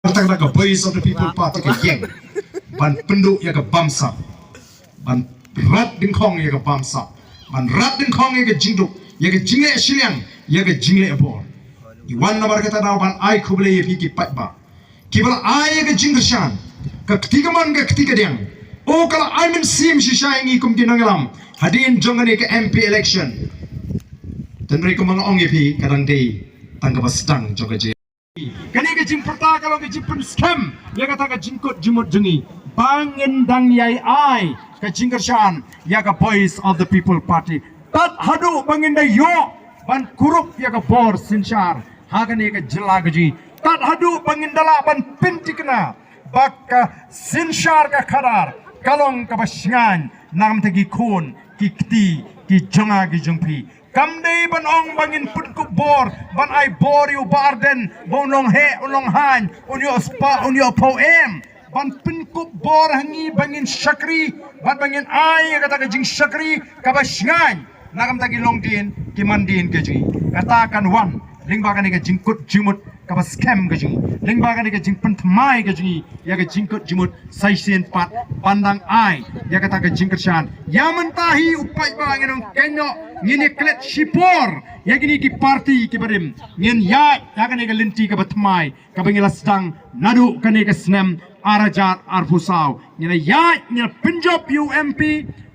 Tang ka Voice of the People Party ka yeng ban penduk ya ka bamsa ban rat ding khong ya ka bamsa ban rat ding khong ya ka jingduk ya ka jingle shiliang ya ka jingle abor iwan nabar kata daw ban ai khubele ya ki pat ba kibal ai ya ka jingrshan ka ketiga man ka ketiga diang o kala ai men sim shisha ingi kum kinangalam hadin jongani ka MP election tenri ko mga ong pi kadang dei tangka bastang joga je kani ke jing perta kalau ke jing scam ya kata ke jingkut jimut jengi bangin dang yai ai ke jingkershan ya ke Voice of the People Party tat hadu bangin da yo ban kurup ya ke bor sinshar hagani ke jela gaji tat hadu bangin dala ban pintikna bak sinshar ka karar kalong ka basngan nam tegi kun ki kti ki jonga ki jungpi kamdei ban ong bangin putkuk bor ban ai bor yu barden bonong he ulong han unyo spa unyo poem ban pinkuk bor hangi bangin syakri ban bangin ai kata ke jing syakri kabasngan nakam tagi long din ki mandin ke ji katakan wan lingbakan ke jingkut jimut kaba scam ke ji lingbakan ke jing pentmai ke ji ya ke jingkut jimut saisen pat pandang ai ya kata ke jingkershan ya mentahi upai bangin kenyo ngini klet shipor ya gini ki parti ki barim ngin ya kane ke linti ke batmai ka bangila sedang nadu kane ke snem arajat arfusau ngina ya ngina penjob UMP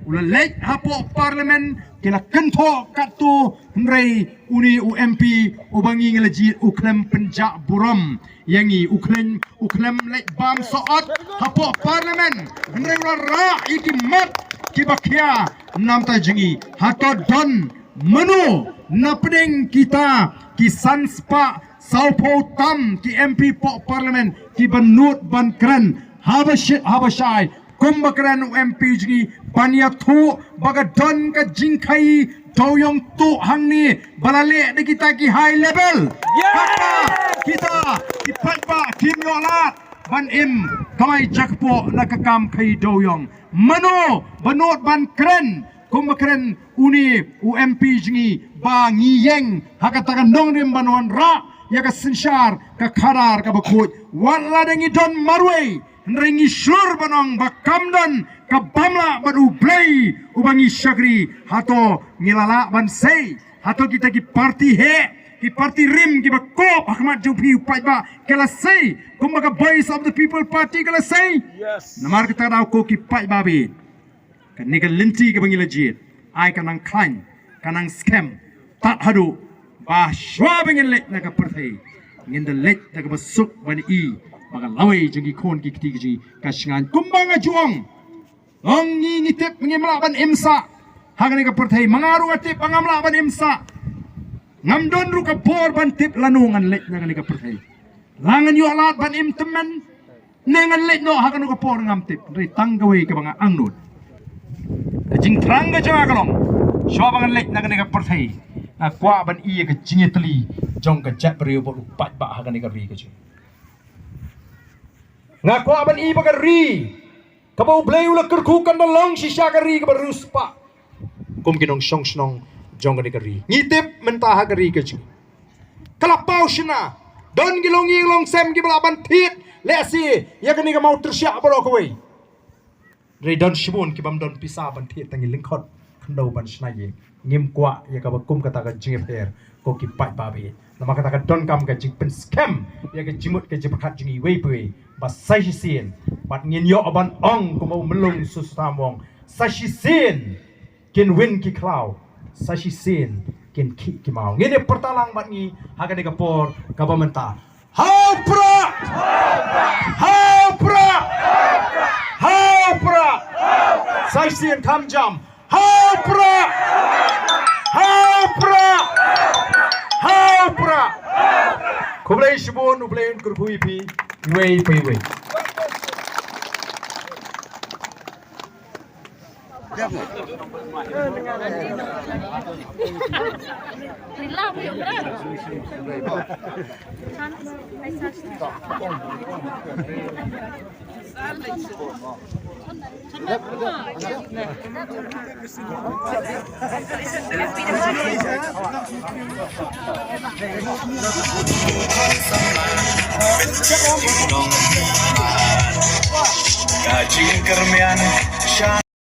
ula lek hapo parlimen kila kento katu nrei uni UMP ubangi ngelaji uklem penjak buram yangi uklem lek bam soot hapo parlimen nrei ula ra iki mat kibakia namta jengi hato don menu napdeng kita ki sanspa saupo tam ki MP po parlimen ki banut ban kren habashai kumbakran UMP jengi banya thu baga don ka jingkai doyong tu hangni balale de kita ki high level kita ki patpa kim yolat ban im kamai jakpo nakakam kai doyong mano banot ban kren kumbakren uni UMP jingi ba ngiyeng hakatakan nong rim banwan ra ya ka sinshar ka kharar ka bakut wala dengi don marwe nrengi sur banong bakamdan ka bamla badu play ubangi syagri hato ngilala ban sei hato kita ki parti he ki parti rim ki bakop Ahmad Jupi upai ba kala sei kumbaga Voice of the People Party kala sei yes namar kita daw ko ki pai babi kan ni ka linti ka bangila jit ai kanang klan kanang scam tat hadu ba shwa bangin lek na ka parti ngin the lek na ka basuk ban i maka lawai jagi kon ki kiti ji kasngan kumbanga juang ong ni nitip ngimla ban imsa hagani ka parti mangaru atip pangamla ban imsa ngamdon ru ka bor ban tip lanungan lek na ka parti langan yo alat ban im temen nengan lek no hagan ka por ngam tip ri tanggawe ka mga angnut jing tranga jang akalong shobangan lek na ka parti kwa ban iya ka jingitli jong ka chat beriu bo pat ba hagan ka ri ka ji ngaku aban i bagari kabau blay ula kerkukan dalong sisya kari kabarus pa kum kinong song snong jong kari ngitip mentah kari kaji kalapau sina don gilong long sem gibalaban tit lesi ya kani ka mau tersyak baro kawai re don shibun kibam don pisa ban tit tangi lingkot kandau ban snaye ngim kwa ya ka bakum kata ka jingper ko ki pai babe nama kata ka don kam ka jing pen scam ya ka jimut ka jibakat jingi wei basai sin bat ngin yo aban ong ko mau melung sustamong sashi sin kin win ki cloud sashi sin kin ki mau ngene pertalang bat ngi haga de kapor kabamenta haupra sashi sin kam jam haupra kublai shibun ublai kurpui pi wei pai wei Kajing kermian shan